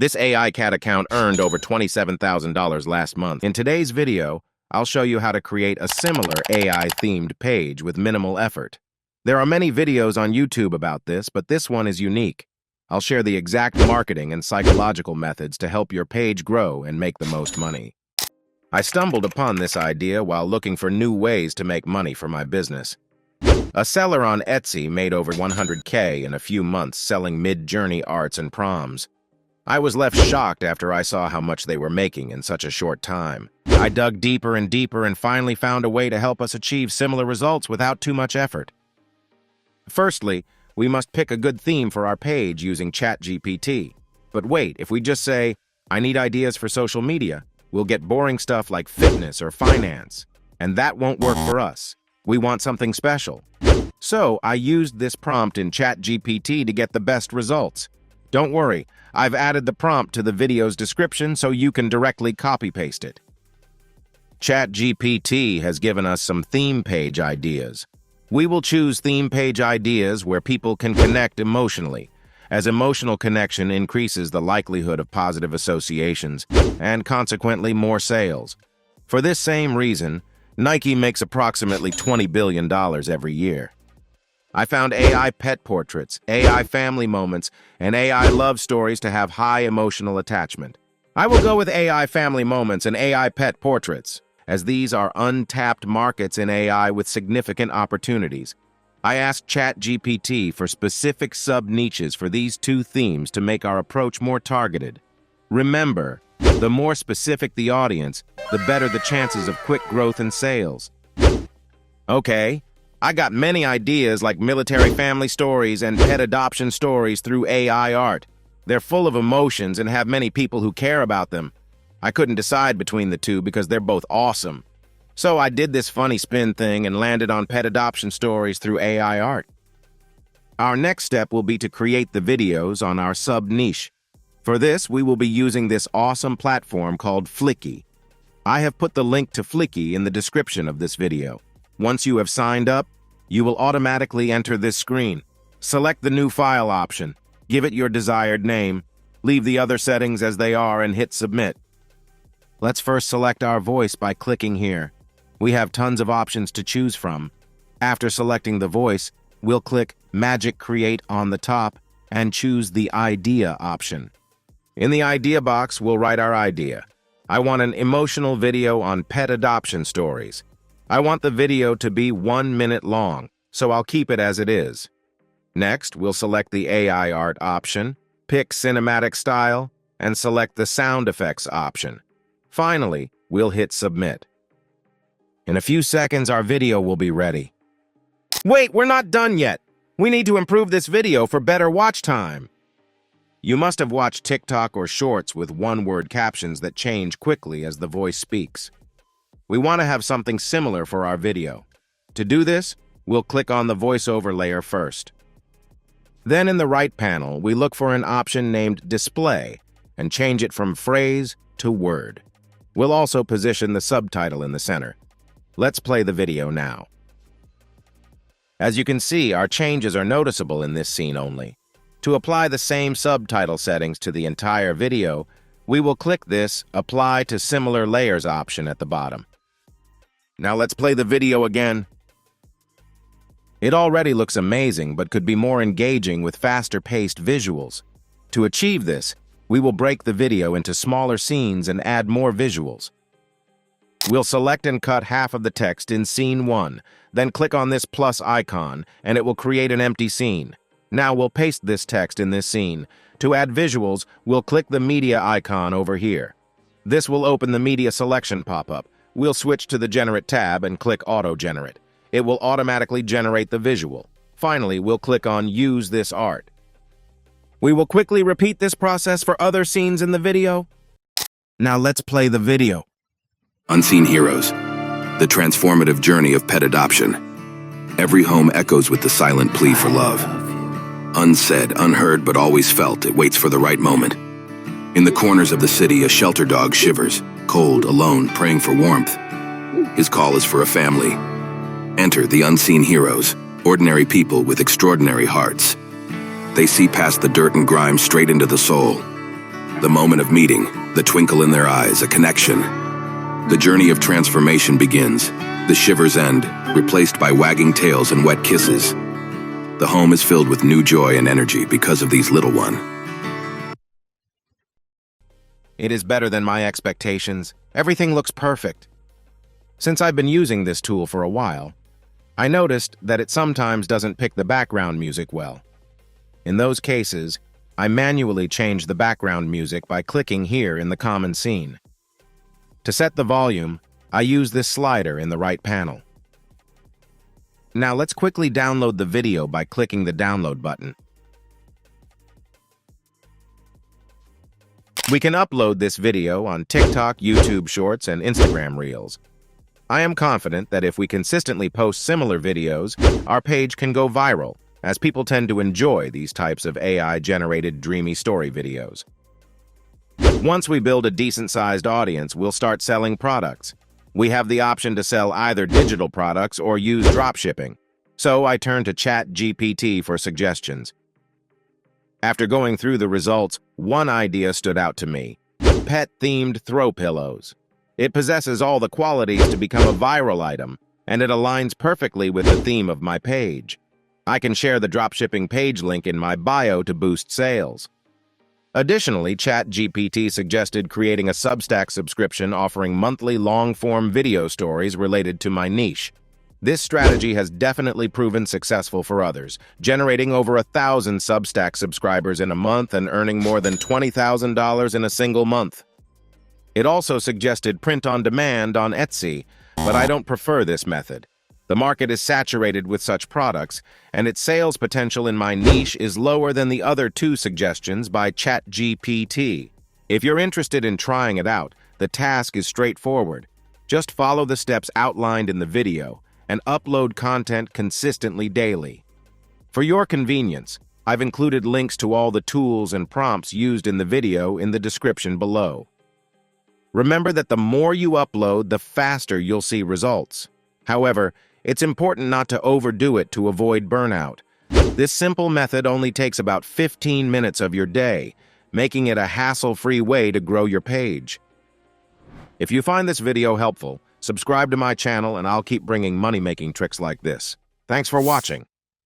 This AI cat account earned over $27,000 last month. In today's video, I'll show you how to create a similar AI-themed page with minimal effort. There are many videos on YouTube about this, but this one is unique. I'll share the exact marketing and psychological methods to help your page grow and make the most money. I stumbled upon this idea while looking for new ways to make money for my business. A seller on Etsy made over $100K in a few months selling Midjourney arts and prompts. I was left shocked after I saw how much they were making in such a short time. I dug deeper and deeper and finally found a way to help us achieve similar results without too much effort. Firstly, we must pick a good theme for our page using ChatGPT. But wait, if we just say, "I need ideas for social media," we'll get boring stuff like fitness or finance. And that won't work for us. We want something special. So I used this prompt in ChatGPT to get the best results. Don't worry, I've added the prompt to the video's description so you can directly copy-paste it. ChatGPT has given us some theme page ideas. We will choose theme page ideas where people can connect emotionally, as emotional connection increases the likelihood of positive associations and consequently more sales. For this same reason, Nike makes approximately $20 billion every year. I found AI pet portraits, AI family moments, and AI love stories to have high emotional attachment. I will go with AI family moments and AI pet portraits, as these are untapped markets in AI with significant opportunities. I asked ChatGPT for specific sub-niches for these two themes to make our approach more targeted. Remember, the more specific the audience, the better the chances of quick growth and sales. Okay, I got many ideas like military family stories and pet adoption stories through AI art. They're full of emotions and have many people who care about them. I couldn't decide between the two because they're both awesome. So I did this funny spin thing and landed on pet adoption stories through AI art. Our next step will be to create the videos on our sub-niche. For this, we will be using this awesome platform called Fliki. I have put the link to Fliki in the description of this video. Once you have signed up, you will automatically enter this screen. Select the new file option, give it your desired name, leave the other settings as they are, and hit submit. Let's first select our voice by clicking here. We have tons of options to choose from. After selecting the voice, we'll click Magic Create on the top and choose the Idea option. In the idea box, we'll write our idea. I want an emotional video on pet adoption stories. I want the video to be 1 minute long, so I'll keep it as it is. Next, we'll select the AI art option, pick cinematic style, and select the sound effects option. Finally, we'll hit submit. In a few seconds, our video will be ready. Wait, we're not done yet. We need to improve this video for better watch time. You must have watched TikTok or Shorts with one-word captions that change quickly as the voice speaks. We want to have something similar for our video. To do this, we'll click on the voiceover layer first. Then in the right panel, we look for an option named Display and change it from phrase to word. We'll also position the subtitle in the center. Let's play the video now. As you can see, our changes are noticeable in this scene only. To apply the same subtitle settings to the entire video, we will click this Apply to Similar Layers option at the bottom. Now let's play the video again. It already looks amazing, but could be more engaging with faster-paced visuals. To achieve this, we will break the video into smaller scenes and add more visuals. We'll select and cut half of the text in Scene 1, then click on this plus icon, and it will create an empty scene. Now we'll paste this text in this scene. To add visuals, we'll click the media icon over here. This will open the media selection pop-up. We'll switch to the Generate tab and click Auto Generate. It will automatically generate the visual. Finally, we'll click on Use this art. We will quickly repeat this process for other scenes in the video. Now let's play the video. Unseen Heroes, the transformative journey of pet adoption. Every home echoes with the silent plea for love. Unsaid, unheard, but always felt, it waits for the right moment. In the corners of the city, a shelter dog shivers, cold, alone, praying for warmth. His call is for a family. Enter the Unseen Heroes, ordinary people with extraordinary hearts. They see past the dirt and grime straight into the soul. The moment of meeting, the twinkle in their eyes, a connection. The journey of transformation begins. The shivers end, replaced by wagging tails and wet kisses. The home is filled with new joy and energy because of these little ones. It is better than my expectations. Everything looks perfect. Since I've been using this tool for a while, I noticed that it sometimes doesn't pick the background music well. In those cases, I manually change the background music by clicking here in the common scene. To set the volume, I use this slider in the right panel. Now let's quickly download the video by clicking the download button. We can upload this video on TikTok, YouTube Shorts, and Instagram Reels. I am confident that if we consistently post similar videos, our page can go viral, as people tend to enjoy these types of AI-generated dreamy story videos. Once we build a decent-sized audience, we'll start selling products. We have the option to sell either digital products or use dropshipping, so I turn to ChatGPT for suggestions. After going through the results, one idea stood out to me: pet-themed throw pillows. It possesses all the qualities to become a viral item, and it aligns perfectly with the theme of my page. I can share the dropshipping page link in my bio to boost sales. Additionally, ChatGPT suggested creating a Substack subscription offering monthly long-form video stories related to my niche. This strategy has definitely proven successful for others, generating over 1,000 Substack subscribers in a month and earning more than $20,000 in a single month. It also suggested print on demand on Etsy, but I don't prefer this method. The market is saturated with such products, and its sales potential in my niche is lower than the other two suggestions by ChatGPT. If you're interested in trying it out, the task is straightforward. Just follow the steps outlined in the video and upload content consistently daily. For your convenience, I've included links to all the tools and prompts used in the video in the description below. Remember that the more you upload, the faster you'll see results. However, it's important not to overdo it to avoid burnout. This simple method only takes about 15 minutes of your day, making it a hassle-free way to grow your page. If you find this video helpful, subscribe to my channel and I'll keep bringing money-making tricks like this. Thanks for watching.